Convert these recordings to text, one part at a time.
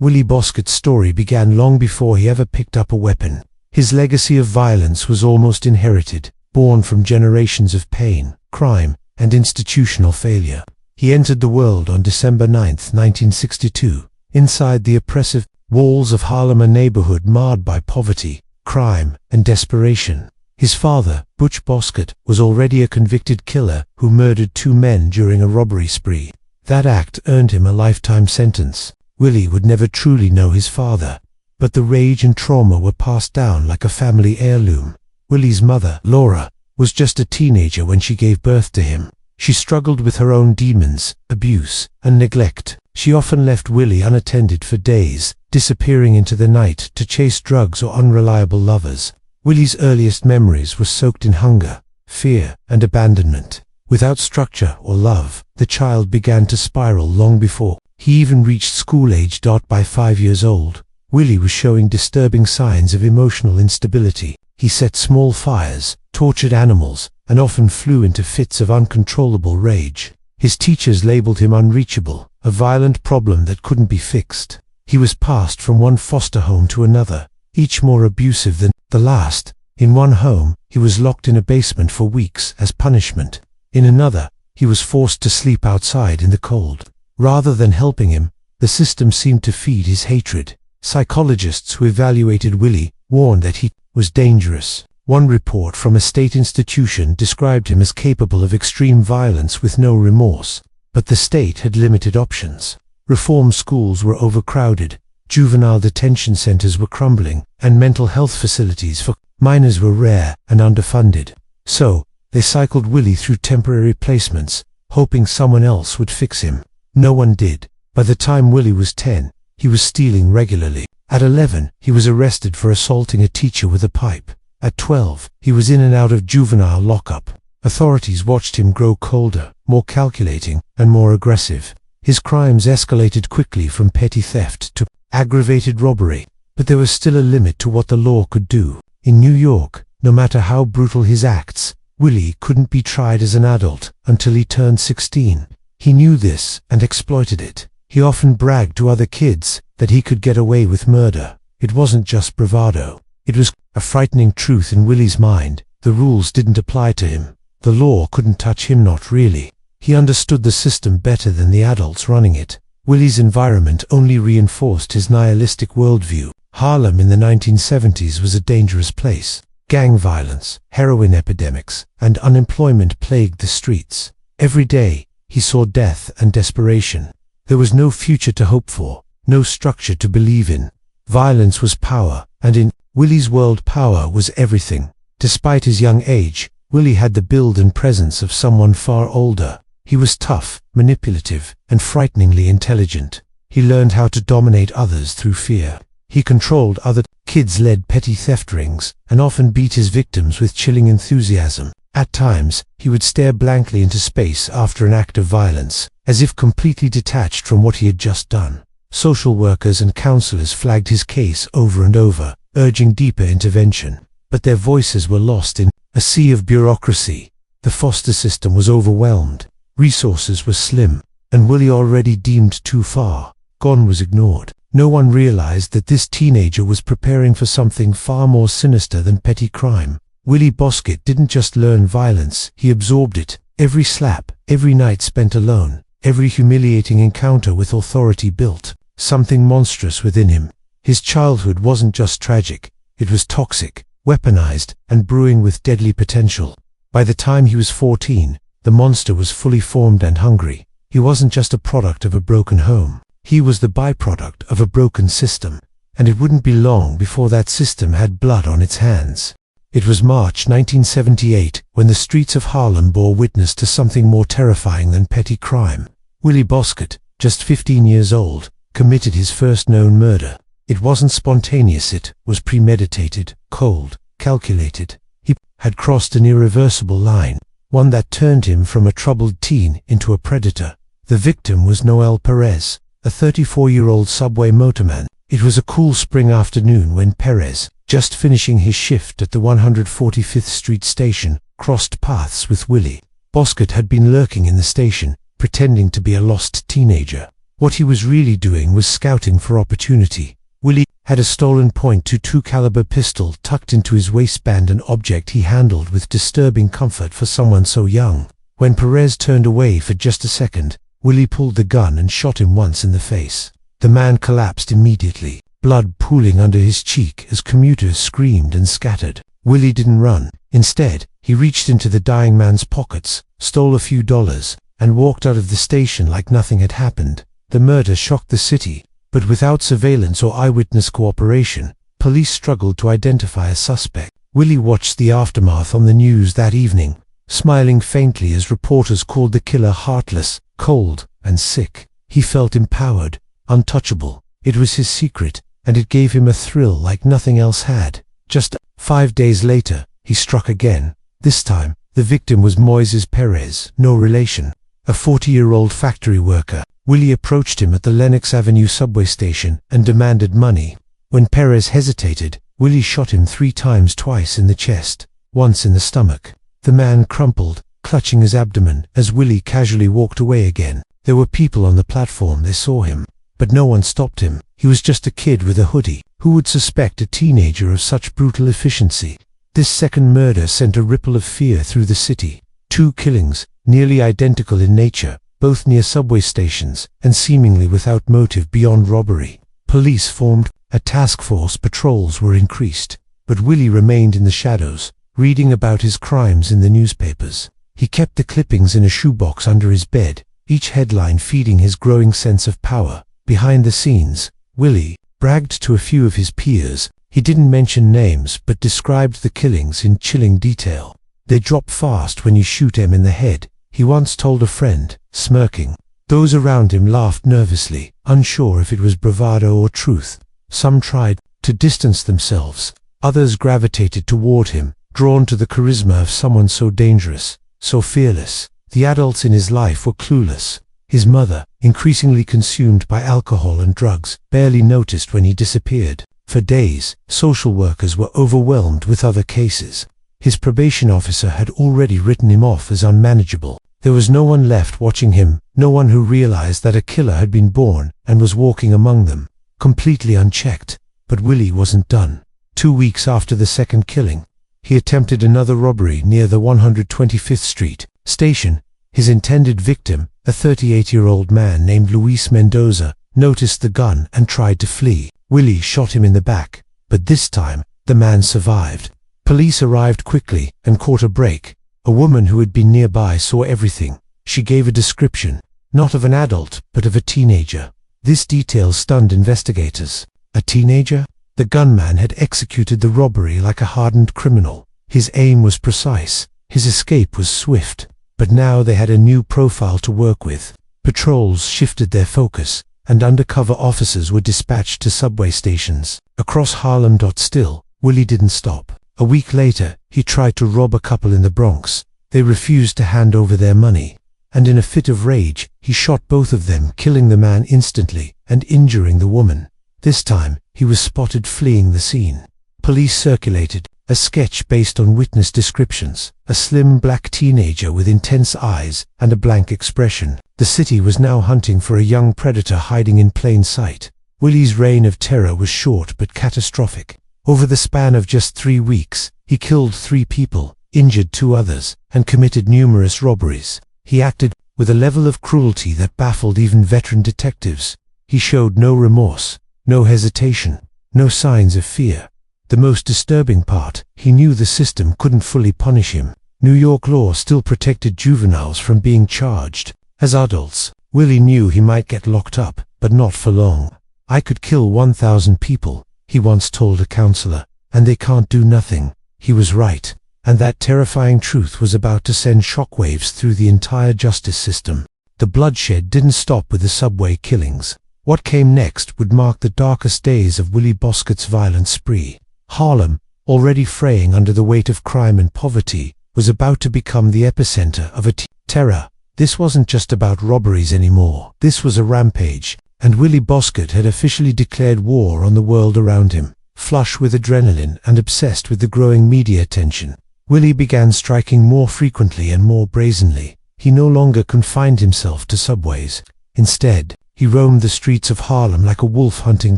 Willie Bosket's story began long before he ever picked up a weapon. His legacy of violence was almost inherited, born from generations of pain, crime, and institutional failure. He entered the world on December 9, 1962, inside the oppressive walls of Harlem, a neighborhood marred by poverty, crime, and desperation. His father, Butch Bosket, was already a convicted killer who murdered 2 men during a robbery spree. That act earned him a lifetime sentence. Willie would never truly know his father, but the rage and trauma were passed down like a family heirloom. Willie's mother, Laura, was just a teenager when she gave birth to him. She struggled with her own demons, abuse, and neglect. She often left Willie unattended for days, disappearing into the night to chase drugs or unreliable lovers. Willie's earliest memories were soaked in hunger, fear, and abandonment. Without structure or love, the child began to spiral long before he even reached school age. By 5 years old, Willie was showing disturbing signs of emotional instability. He set small fires, tortured animals, and often flew into fits of uncontrollable rage. His teachers labeled him unreachable, a violent problem that couldn't be fixed. He was passed from one foster home to another, each more abusive than the last. In one home, he was locked in a basement for weeks as punishment. In another, he was forced to sleep outside in the cold. Rather than helping him, the system seemed to feed his hatred. Psychologists who evaluated Willie warned that he was dangerous. One report from a state institution described him as capable of extreme violence with no remorse. But the state had limited options. Reform schools were overcrowded, juvenile detention centers were crumbling, and mental health facilities for minors were rare and underfunded. So, they cycled Willie through temporary placements, hoping someone else would fix him. No one did. By the time Willie was 10, he was stealing regularly. At 11, he was arrested for assaulting a teacher with a pipe. At 12, he was in and out of juvenile lockup. Authorities watched him grow colder, more calculating, and more aggressive. His crimes escalated quickly from petty theft to aggravated robbery. But there was still a limit to what the law could do. In New York, no matter how brutal his acts, Willie couldn't be tried as an adult until he turned 16. He knew this and exploited it. He often bragged to other kids that he could get away with murder. It wasn't just bravado. It was a frightening truth in Willie's mind. The rules didn't apply to him. The law couldn't touch him, not really. He understood the system better than the adults running it. Willie's environment only reinforced his nihilistic worldview. Harlem in the 1970s was a dangerous place. Gang violence, heroin epidemics, and unemployment plagued the streets. Every day, he saw death and desperation. There was no future to hope for, no structure to believe in. Violence was power, and in Willie's world, power was everything. Despite his young age, Willie had the build and presence of someone far older. He was tough, manipulative, and frighteningly intelligent. He learned how to dominate others through fear. He controlled other kids, led petty theft rings, and often beat his victims with chilling enthusiasm. At times, he would stare blankly into space after an act of violence, as if completely detached from what he had just done. Social workers and counselors flagged his case over and over, urging deeper intervention. But their voices were lost in a sea of bureaucracy. The foster system was overwhelmed. Resources were slim, and Willie, already deemed too far gone, was ignored. No one realized that this teenager was preparing for something far more sinister than petty crime. Willie Bosket didn't just learn violence, he absorbed it. Every slap, every night spent alone, every humiliating encounter with authority built something monstrous within him. His childhood wasn't just tragic, it was toxic, weaponized, and brewing with deadly potential. By the time he was 14, the monster was fully formed and hungry. He wasn't just a product of a broken home. He was the byproduct of a broken system, and it wouldn't be long before that system had blood on its hands. It was March 1978 when the streets of Harlem bore witness to something more terrifying than petty crime. Willie Bosket, just 15 years old, committed his first known murder. It wasn't spontaneous, it was premeditated, cold, calculated. He had crossed an irreversible line, one that turned him from a troubled teen into a predator. The victim was Noel Perez, a 34-year-old subway motorman. It was a cool spring afternoon when Perez, just finishing his shift at the 145th Street station, crossed paths with Willie. Bosket had been lurking in the station, pretending to be a lost teenager. What he was really doing was scouting for opportunity. Willie had a stolen .22 caliber pistol tucked into his waistband, an object he handled with disturbing comfort for someone so young. When Perez turned away for just a second, Willie pulled the gun and shot him once in the face. The man collapsed immediately, blood pooling under his cheek as commuters screamed and scattered. Willie didn't run. Instead, he reached into the dying man's pockets, stole a few dollars, and walked out of the station like nothing had happened. The murder shocked the city, but without surveillance or eyewitness cooperation, police struggled to identify a suspect. Willie watched the aftermath on the news that evening, smiling faintly as reporters called the killer heartless, cold, and sick. He felt empowered, untouchable. It was his secret, and it gave him a thrill like nothing else had. Just 5 days later, he struck again. This time, the victim was Moises Perez, no relation, a 40-year-old factory worker. Willie approached him at the Lenox Avenue subway station and demanded money. When Perez hesitated, Willie shot him 3 times, twice in the chest, once in the stomach. The man crumpled, clutching his abdomen, as Willie casually walked away again. There were people on the platform. They saw him, but no one stopped him. He was just a kid with a hoodie. Who would suspect a teenager of such brutal efficiency? This second murder sent a ripple of fear through the city. 2 killings, nearly identical in nature, both near subway stations, and seemingly without motive beyond robbery. Police formed a task force. Patrols were increased, but Willie remained in the shadows, reading about his crimes in the newspapers. He kept the clippings in a shoebox under his bed, each headline feeding his growing sense of power. Behind the scenes, Willie bragged to a few of his peers. He didn't mention names, but described the killings in chilling detail. "They drop fast when you shoot them in the head," he once told a friend, smirking. Those around him laughed nervously, unsure if it was bravado or truth. Some tried to distance themselves. Others gravitated toward him, drawn to the charisma of someone so dangerous, so fearless. The adults in his life were clueless. His mother, increasingly consumed by alcohol and drugs, barely noticed when he disappeared. For days, social workers were overwhelmed with other cases. His probation officer had already written him off as unmanageable. There was no one left watching him, no one who realized that a killer had been born and was walking among them, completely unchecked. But Willie wasn't done. 2 weeks after the second killing, he attempted another robbery near the 125th Street station. His intended victim, a 38-year-old man named Luis Mendoza, noticed the gun and tried to flee. Willie shot him in the back, but this time, the man survived. Police arrived quickly and caught a break. A woman who had been nearby saw everything. She gave a description, not of an adult, but of a teenager. This detail stunned investigators. A teenager? The gunman had executed the robbery like a hardened criminal. His aim was precise. His escape was swift. But now they had a new profile to work with. Patrols shifted their focus, and undercover officers were dispatched to subway stations across Harlem. Still, Willie didn't stop. A week later, he tried to rob a couple in the Bronx. They refused to hand over their money, and in a fit of rage, he shot both of them, killing the man instantly and injuring the woman. This time, he was spotted fleeing the scene. Police circulated a sketch based on witness descriptions, a slim black teenager with intense eyes and a blank expression. The city was now hunting for a young predator hiding in plain sight. Willie's reign of terror was short but catastrophic. Over the span of just 3 weeks, he killed 3 people, injured 2 others, and committed numerous robberies. He acted with a level of cruelty that baffled even veteran detectives. He showed no remorse, no hesitation, no signs of fear. The most disturbing part, he knew the system couldn't fully punish him. New York law still protected juveniles from being charged. As adults, Willie knew he might get locked up, but not for long. "I could kill 1,000 people, he once told a counselor, and they can't do nothing." He was right, and that terrifying truth was about to send shockwaves through the entire justice system. The bloodshed didn't stop with the subway killings. What came next would mark the darkest days of Willie Bosket's violent spree. Harlem, already fraying under the weight of crime and poverty, was about to become the epicenter of a terror. This wasn't just about robberies anymore. This was a rampage, and Willie Bosket had officially declared war on the world around him. Flush with adrenaline and obsessed with the growing media attention, Willie began striking more frequently and more brazenly. He no longer confined himself to subways. Instead, He roamed the streets of Harlem like a wolf hunting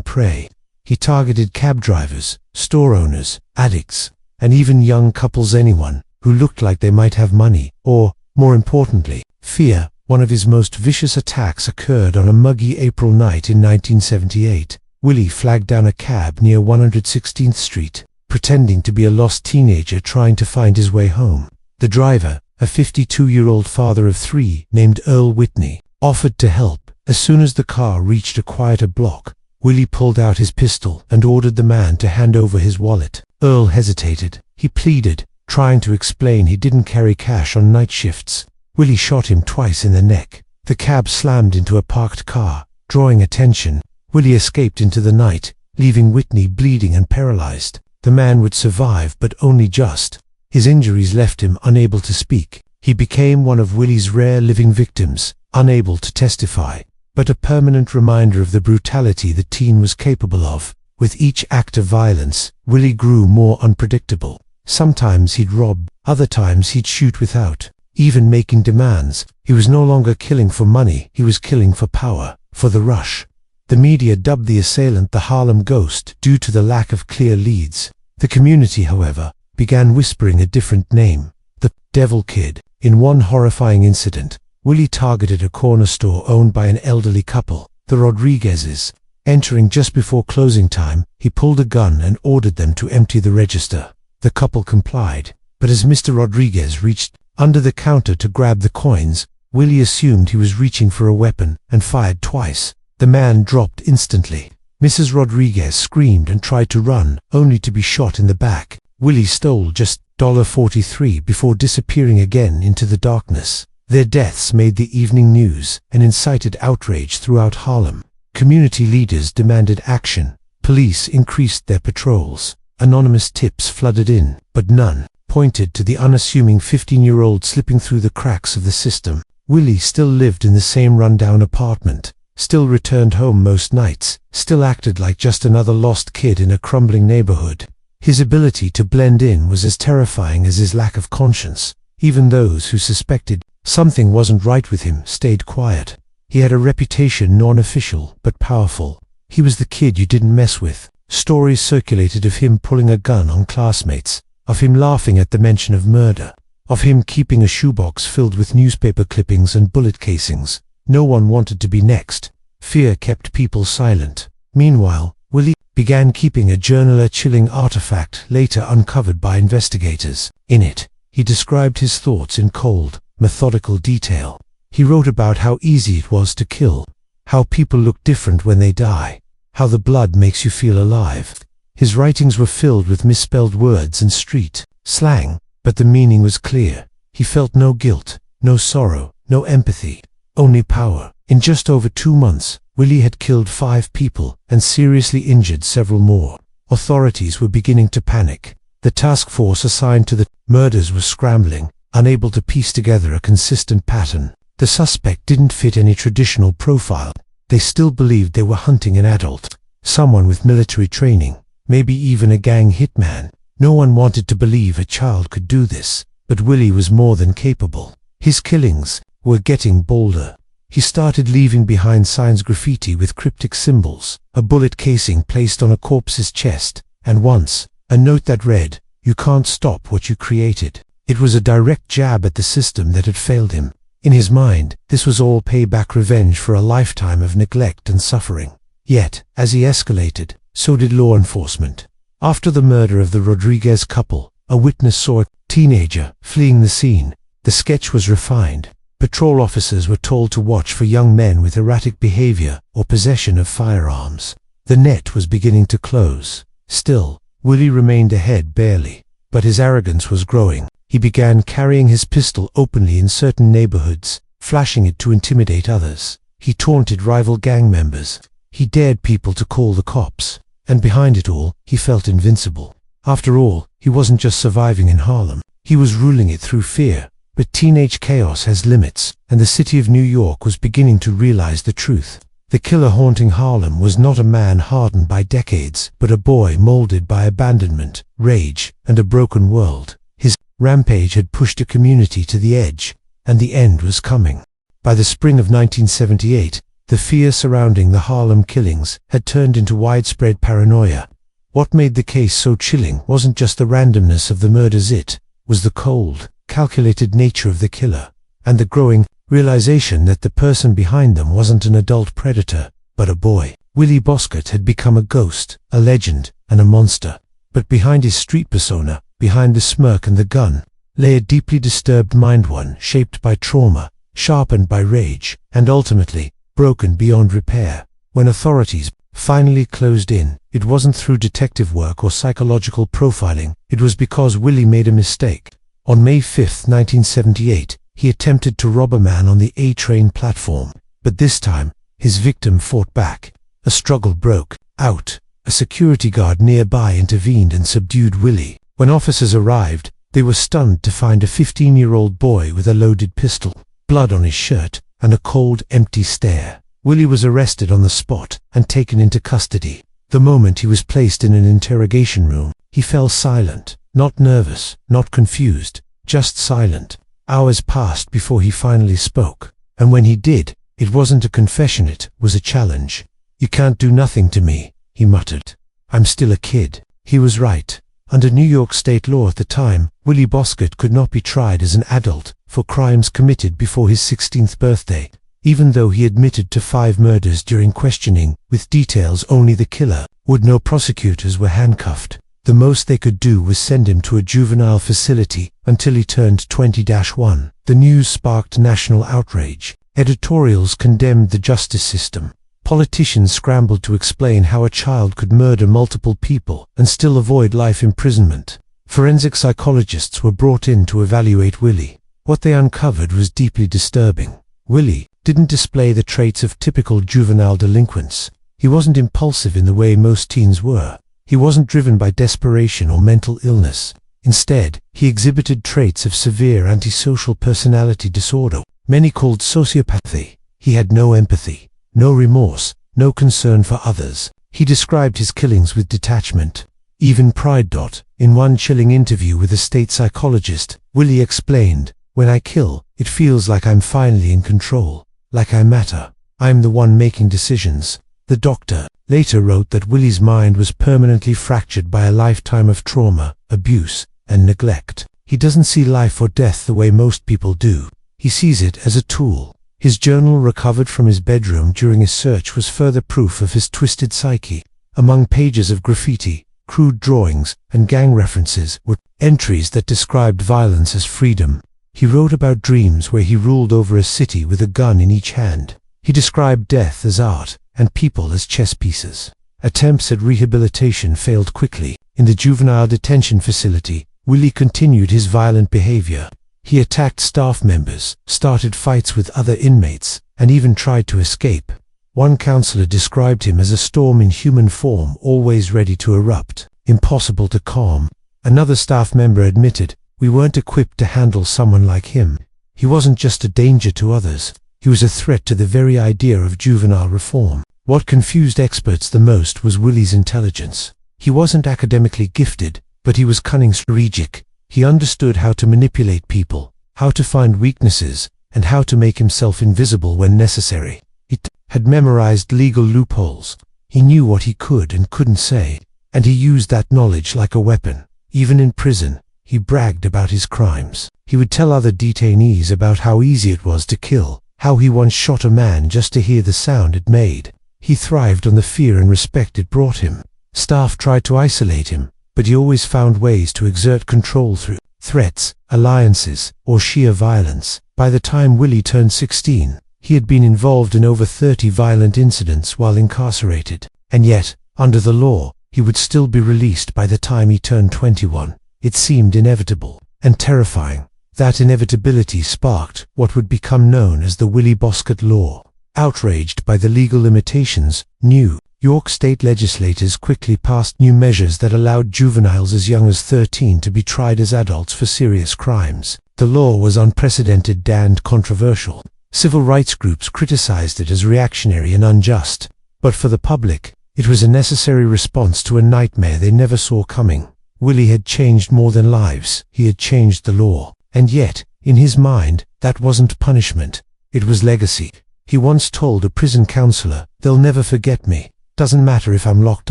prey. He targeted cab drivers, store owners, addicts, and even young couples, anyone who looked like they might have money, or, more importantly, fear. One of his most vicious attacks occurred on a muggy April night in 1978. Willie flagged down a cab near 116th Street, pretending to be a lost teenager trying to find his way home. The driver, a 52-year-old father of 3 named Earl Whitney, offered to help. As soon as the car reached a quieter block, Willie pulled out his pistol and ordered the man to hand over his wallet. Earl hesitated. He pleaded, trying to explain he didn't carry cash on night shifts. Willie shot him twice in the neck. The cab slammed into a parked car, drawing attention. Willie escaped into the night, leaving Whitney bleeding and paralyzed. The man would survive, but only just. His injuries left him unable to speak. He became one of Willie's rare living victims, unable to testify, but a permanent reminder of the brutality the teen was capable of. With each act of violence, Willie grew more unpredictable. Sometimes he'd rob, other times he'd shoot without even making demands. He was no longer killing for money, he was killing for power, for the rush. The media dubbed the assailant the Harlem Ghost due to the lack of clear leads. The community, however, began whispering a different name, the Devil Kid. In one horrifying incident, Willie targeted a corner store owned by an elderly couple, the Rodriguezes. Entering just before closing time, he pulled a gun and ordered them to empty the register. The couple complied, but as Mr. Rodriguez reached under the counter to grab the coins, Willie assumed he was reaching for a weapon and fired twice. The man dropped instantly. Mrs. Rodriguez screamed and tried to run, only to be shot in the back. Willie stole just $43 before disappearing again into the darkness. Their deaths made the evening news and incited outrage throughout Harlem. Community leaders demanded action. Police increased their patrols. Anonymous tips flooded in, but none pointed to the unassuming 15-year-old slipping through the cracks of the system. Willie still lived in the same rundown apartment, still returned home most nights, still acted like just another lost kid in a crumbling neighborhood. His ability to blend in was as terrifying as his lack of conscience. Even those who suspected something wasn't right with him stayed quiet. He had a reputation, non-official but powerful. He was the kid you didn't mess with. Stories circulated of him pulling a gun on classmates, of him laughing at the mention of murder, of him keeping a shoebox filled with newspaper clippings and bullet casings. No one wanted to be next. Fear kept people silent. Meanwhile, Willie began keeping a journal, a chilling artifact later uncovered by investigators. In it, he described his thoughts in cold, methodical detail. He wrote about how easy it was to kill, how people look different when they die, how the blood makes you feel alive. His writings were filled with misspelled words and street slang, but the meaning was clear. He felt no guilt, no sorrow, no empathy, only power. In just over 2 months, Willie had killed 5 people and seriously injured several more. Authorities were beginning to panic. The task force assigned to the murders was scrambling, unable to piece together a consistent pattern. The suspect didn't fit any traditional profile. They still believed they were hunting an adult, someone with military training, maybe even a gang hitman. No one wanted to believe a child could do this, but Willie was more than capable. His killings were getting bolder. He started leaving behind signs, graffiti with cryptic symbols, a bullet casing placed on a corpse's chest, and once, a note that read, "You can't stop what you created." It was a direct jab at the system that had failed him. In his mind, this was all payback, revenge for a lifetime of neglect and suffering. Yet, as he escalated, so did law enforcement. After the murder of the Rodriguez couple, a witness saw a teenager fleeing the scene. The sketch was refined. Patrol officers were told to watch for young men with erratic behavior or possession of firearms. The net was beginning to close. Still, Willie remained ahead barely, but his arrogance was growing. He began carrying his pistol openly in certain neighborhoods, flashing it to intimidate others. He taunted rival gang members. He dared people to call the cops. And behind it all, he felt invincible. After all, he wasn't just surviving in Harlem. He was ruling it through fear. But teenage chaos has limits, and the city of New York was beginning to realize the truth. The killer haunting Harlem was not a man hardened by decades, but a boy molded by abandonment, rage, and a broken world. His rampage had pushed a community to the edge, and the end was coming. By the spring of 1978, The fear surrounding the Harlem killings had turned into widespread paranoia. What made the case so chilling wasn't just the randomness of the murders, it was the cold, calculated nature of the killer, and the growing realization that the person behind them wasn't an adult predator, but a boy. Willie Bosket had become a ghost, a legend, and a monster. But behind his street persona, behind the smirk and the gun, lay a deeply disturbed mind, one shaped by trauma, sharpened by rage, and ultimately broken beyond repair. When authorities finally closed in, it wasn't through detective work or psychological profiling, it was because Willie made a mistake. On May 5, 1978, he attempted to rob a man on the A train platform, but this time, his victim fought back. A struggle broke out. A security guard nearby intervened and subdued Willie. When officers arrived, they were stunned to find a 15-year-old boy with a loaded pistol, blood on his shirt, and a cold, empty stare. Willie was arrested on the spot and taken into custody. The moment he was placed in an interrogation room, he fell silent, not nervous, not confused, just silent. Hours passed before he finally spoke, and when he did, it wasn't a confession, it was a challenge. "You can't do nothing to me," he muttered. "I'm still a kid." He was right. Under New York state law at the time, Willie Bosket could not be tried as an adult for crimes committed before his 16th birthday, even though he admitted to 5 murders during questioning, with details only the killer would know. Prosecutors were handcuffed. The most they could do was send him to a juvenile facility until he turned 20-1. The news sparked national outrage. Editorials condemned the justice system. Politicians scrambled to explain how a child could murder multiple people and still avoid life imprisonment. Forensic psychologists were brought in to evaluate Willie. What they uncovered was deeply disturbing. Willie didn't display the traits of typical juvenile delinquents. He wasn't impulsive in the way most teens were. He wasn't driven by desperation or mental illness. Instead, he exhibited traits of severe antisocial personality disorder, many called sociopathy. He had no empathy, no remorse, no concern for others. He described his killings with detachment, even pride. In one chilling interview with a state psychologist, Willie explained, "When I kill, it feels like I'm finally in control, like I matter. I'm the one making decisions." The doctor later wrote that Willie's mind was permanently fractured by a lifetime of trauma, abuse, and neglect. He doesn't see life or death the way most people do. He sees it as a tool. His journal recovered from his bedroom during his search was further proof of his twisted psyche. Among pages of graffiti, crude drawings, and gang references were entries that described violence as freedom. He wrote about dreams where he ruled over a city with a gun in each hand. He described death as art and people as chess pieces. Attempts at rehabilitation failed quickly. In the juvenile detention facility, Willie continued his violent behavior. He attacked staff members, started fights with other inmates, and even tried to escape. One counselor described him as a storm in human form, always ready to erupt, impossible to calm. Another staff member admitted, "We weren't equipped to handle someone like him. He wasn't just a danger to others, he was a threat to the very idea of juvenile reform." What confused experts the most was Willie's intelligence. He wasn't academically gifted, but he was cunning, strategic. He understood how to manipulate people, how to find weaknesses, and how to make himself invisible when necessary. He had memorized legal loopholes. He knew what he could and couldn't say, and he used that knowledge like a weapon. Even in prison, he bragged about his crimes. He would tell other detainees about how easy it was to kill, how he once shot a man just to hear the sound it made. He thrived on the fear and respect it brought him. Staff tried to isolate him, but he always found ways to exert control through threats, alliances, or sheer violence. By the time Willie turned 16, he had been involved in over 30 violent incidents while incarcerated. And yet, under the law, he would still be released by the time he turned 21. It seemed inevitable and terrifying. That inevitability sparked what would become known as the Willie Bosket Law. Outraged by the legal limitations, New York state legislators quickly passed new measures that allowed juveniles as young as 13 to be tried as adults for serious crimes. The law was unprecedented and controversial. Civil rights groups criticized it as reactionary and unjust. But for the public, it was a necessary response to a nightmare they never saw coming. Willie had changed more than lives. He had changed the law. And yet, in his mind, that wasn't punishment. It was legacy. He once told a prison counselor, "They'll never forget me. Doesn't matter if I'm locked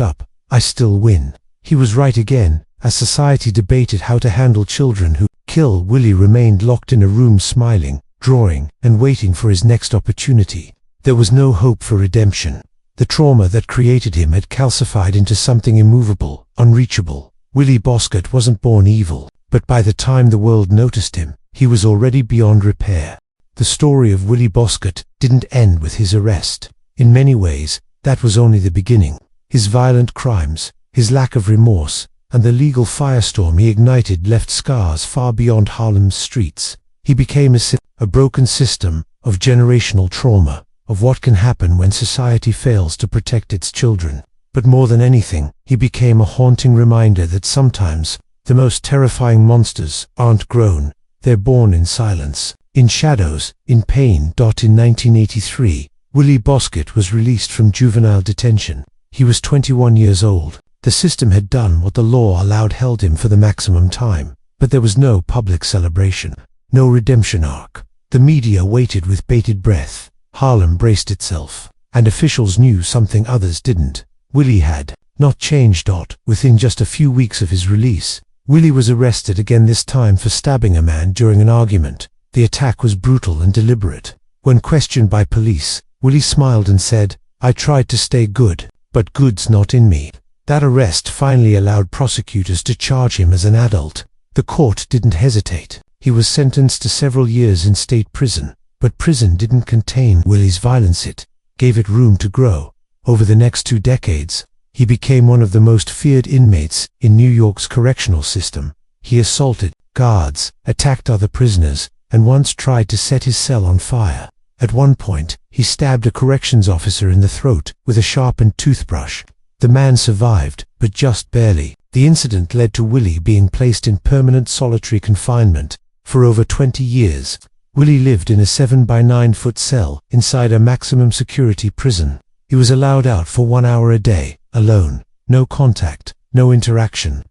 up, I still win." He was right again. As society debated how to handle children who kill, Willie remained locked in a room smiling, drawing, and waiting for his next opportunity. There was no hope for redemption. The trauma that created him had calcified into something immovable, unreachable. Willie Bosket wasn't born evil, but by the time the world noticed him, he was already beyond repair. The story of Willie Bosket didn't end with his arrest. In many ways, that was only the beginning. His violent crimes, his lack of remorse, and the legal firestorm he ignited left scars far beyond Harlem's streets. He became a broken system of generational trauma, of what can happen when society fails to protect its children. But more than anything, he became a haunting reminder that sometimes the most terrifying monsters aren't grown, they're born in silence, in shadows, in pain. In 1983, Willie Bosket was released from juvenile detention. He was 21 years old. The system had done what the law allowed, held him for the maximum time. But there was no public celebration, no redemption arc. The media waited with bated breath. Harlem braced itself, and officials knew something others didn't. Willie had not changed. Within just a few weeks of his release, Willie was arrested again, this time for stabbing a man during an argument. The attack was brutal and deliberate. When questioned by police, Willie smiled and said, "I tried to stay good, but good's not in me." That arrest finally allowed prosecutors to charge him as an adult. The court didn't hesitate. He was sentenced to several years in state prison. But prison didn't contain Willie's violence, it gave it room to grow. Over the next 2 decades, he became one of the most feared inmates in New York's correctional system. He assaulted guards, attacked other prisoners, and once tried to set his cell on fire. At one point, he stabbed a corrections officer in the throat with a sharpened toothbrush. The man survived, but just barely. The incident led to Willie being placed in permanent solitary confinement. For over 20 years, Willie lived in a 7-by-9-foot cell inside a maximum security prison. He was allowed out for 1 hour a day, alone. No contact, no interaction.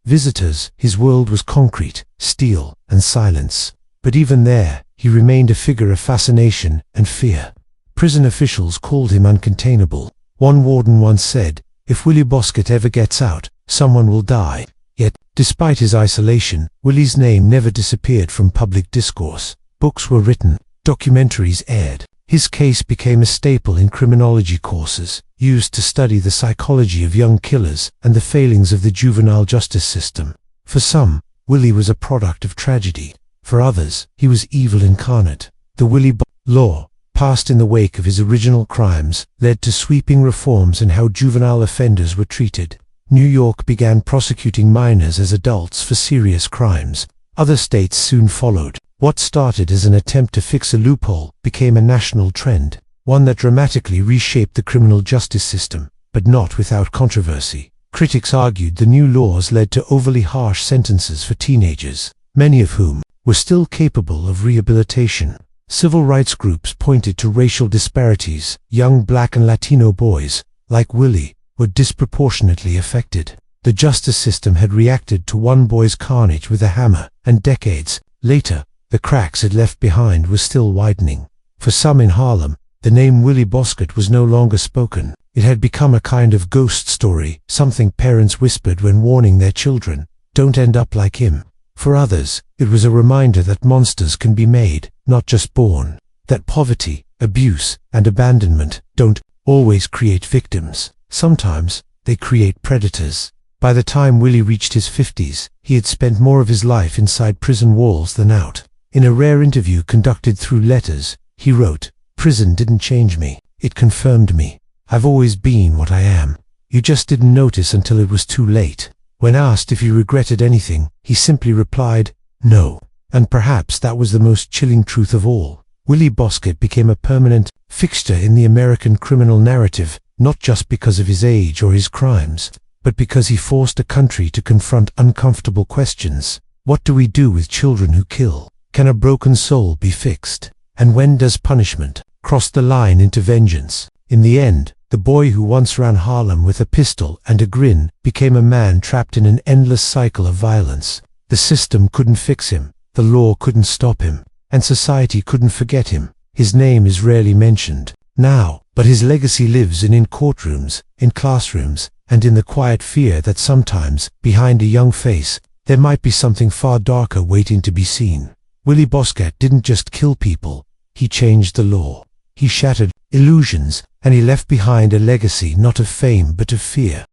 Visitors. His world was concrete, steel, and silence. But even there, he remained a figure of fascination and fear. Prison officials called him uncontainable. One warden once said, "If Willie Bosket ever gets out, someone will die." Yet, despite his isolation, Willie's name never disappeared from public discourse. Books were written, documentaries aired. His case became a staple in criminology courses, used to study the psychology of young killers and the failings of the juvenile justice system. For some, Willie was a product of tragedy. For others, he was evil incarnate. The Willie law, passed in the wake of his original crimes, led to sweeping reforms in how juvenile offenders were treated. New York began prosecuting minors as adults for serious crimes. Other states soon followed. What started as an attempt to fix a loophole became a national trend, one that dramatically reshaped the criminal justice system, but not without controversy. Critics argued the new laws led to overly harsh sentences for teenagers, many of whom were still capable of rehabilitation. Civil rights groups pointed to racial disparities. Young Black and Latino boys, like Willie, were disproportionately affected. The justice system had reacted to one boy's carnage with a hammer, and decades later, the cracks it left behind were still widening. For some in Harlem, the name Willie Bosket was no longer spoken. It had become a kind of ghost story, something parents whispered when warning their children, "Don't end up like him." For others, it was a reminder that monsters can be made, not just born. That poverty, abuse, and abandonment don't always create victims. Sometimes, they create predators. By the time Willie reached his 50s, he had spent more of his life inside prison walls than out. In a rare interview conducted through letters, he wrote, "Prison didn't change me, it confirmed me. I've always been what I am. You just didn't notice until it was too late." When asked if he regretted anything, he simply replied, "No." And perhaps that was the most chilling truth of all. Willie Bosket became a permanent fixture in the American criminal narrative, not just because of his age or his crimes, but because he forced a country to confront uncomfortable questions. What do we do with children who kill? Can a broken soul be fixed? And when does punishment cross the line into vengeance? In the end, the boy who once ran Harlem with a pistol and a grin became a man trapped in an endless cycle of violence. The system couldn't fix him, the law couldn't stop him, and society couldn't forget him. His name is rarely mentioned now, but his legacy lives in courtrooms, in classrooms, and in the quiet fear that sometimes, behind a young face, there might be something far darker waiting to be seen. Willie Bosket didn't just kill people, he changed the law. He shattered illusions, and he left behind a legacy not of fame but of fear.